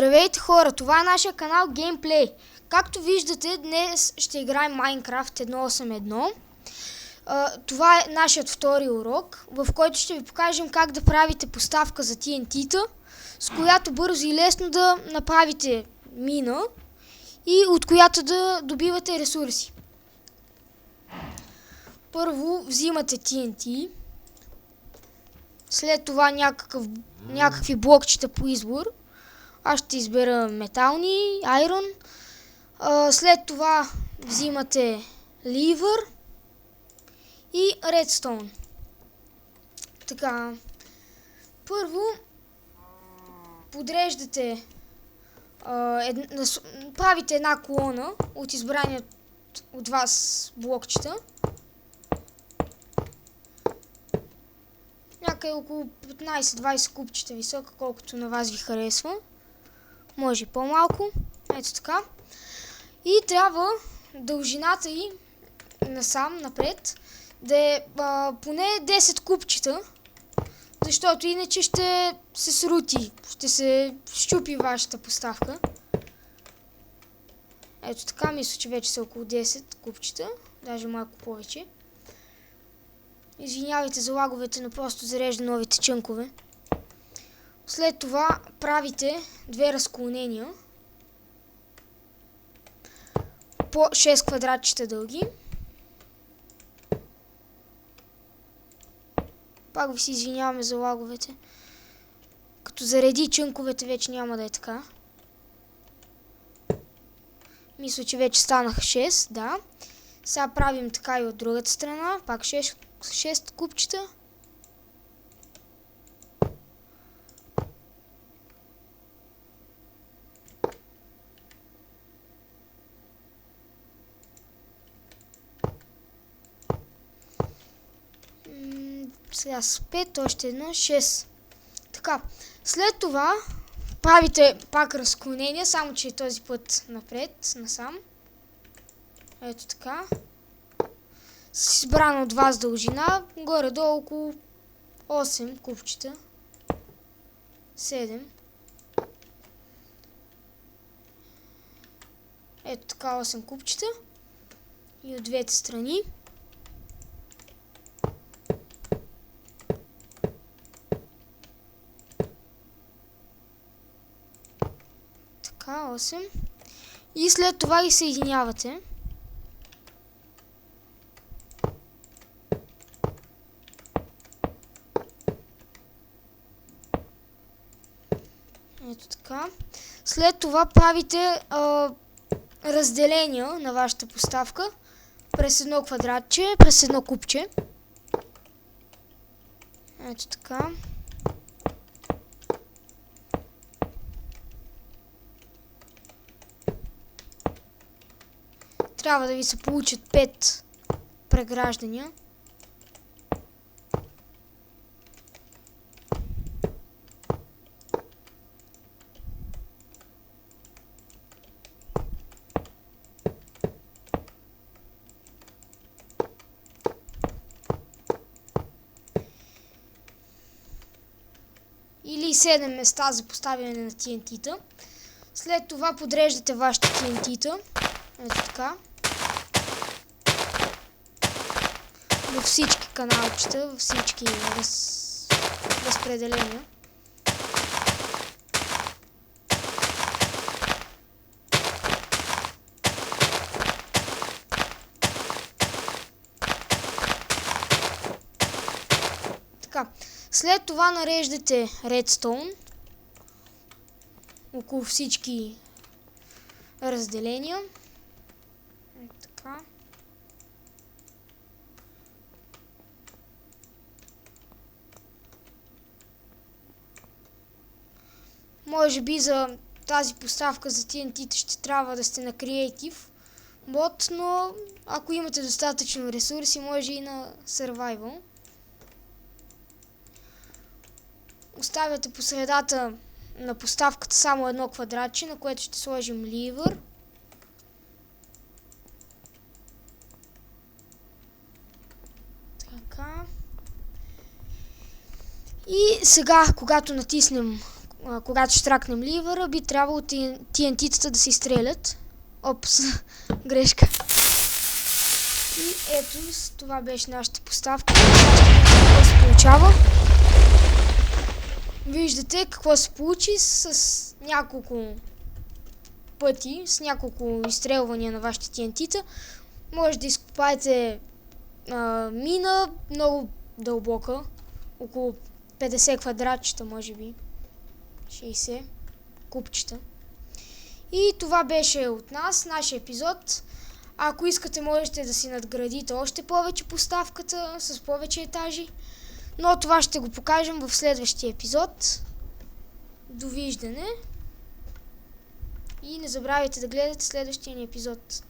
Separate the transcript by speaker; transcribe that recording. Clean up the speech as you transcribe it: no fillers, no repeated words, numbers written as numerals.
Speaker 1: Здравейте хора, това е нашия канал Gameplay. Както виждате, днес ще играем Minecraft 1.8.1. Това е нашият втори урок, в който ще ви покажем как да правите поставка за TNT-та, с която бързо и лесно да направите мина и от която да добивате ресурси. Първо взимате TNT, след това някакви блокчета по избор. Аз ще избера метални, айрон. След това взимате ливър и редстоун. Така. Първо подреждате, правите една колона от избрания от вас блокчета. Някъде около 15-20 купчета висока, колкото на вас ви харесва. Може по-малко. Ето така. И трябва дължината й насам, напред, да е поне 10 купчета, защото иначе ще се срути, ще се щупи вашата поставка. Ето така, мисля, че вече са около 10 купчета, даже малко повече. Извинявайте за лаговете, но просто зарежда новите чънкове. След това правите две разклонения по 6 квадратчета дълги. Пак ви се извиняваме за лаговете. Като зареди чънковете вече няма да е така. Мисля, че вече станаха 6, да. Сега правим така и от другата страна. Пак 6 купчета. Сега с 5, още едно, 6. Така, след това правите пак разклонение, само че този път напред, насам. Ето така. С избрана от вас дължина, горе-долу около 8 купчета. 7. Ето така 8 купчета. И от двете страни. Така, 8. И след това ги съединявате. Ето така. След това правите разделения на вашата поставка през едно квадратче, през едно купче. Ето така. Трябва да ви се получат 5 преграждания. Или 7 места за поставяне на TNT-та. След това подреждате вашите TNT-та. Ето така. Във всички каналчета, във всички разпределения. Така. След това нареждате редстоун около всички разделения. Така. Може би за тази поставка за TNT ще трябва да сте на Creative Mode, но ако имате достатъчно ресурси, може и на Survival. Оставяте по средата на поставката само едно квадратче, на което ще сложим ливър. Така. И сега, когато натиснем когато штракнем ливъра, би трябвало TNT-тата да се изстрелят. Опс, грешка. И ето, това беше нашата поставка. Какво се получава? Виждате какво се получи с няколко пъти, с няколко изстрелвания на вашите TNT-та. Може да изкопаете мина много дълбока, около 50 квадратчета, може би 60 купчета. И това беше от нас, нашия епизод. Ако искате, можете да си надградите още повече поставката с повече етажи, но това ще го покажем в следващия епизод. Довиждане и не забравяйте да гледате следващия ни епизод.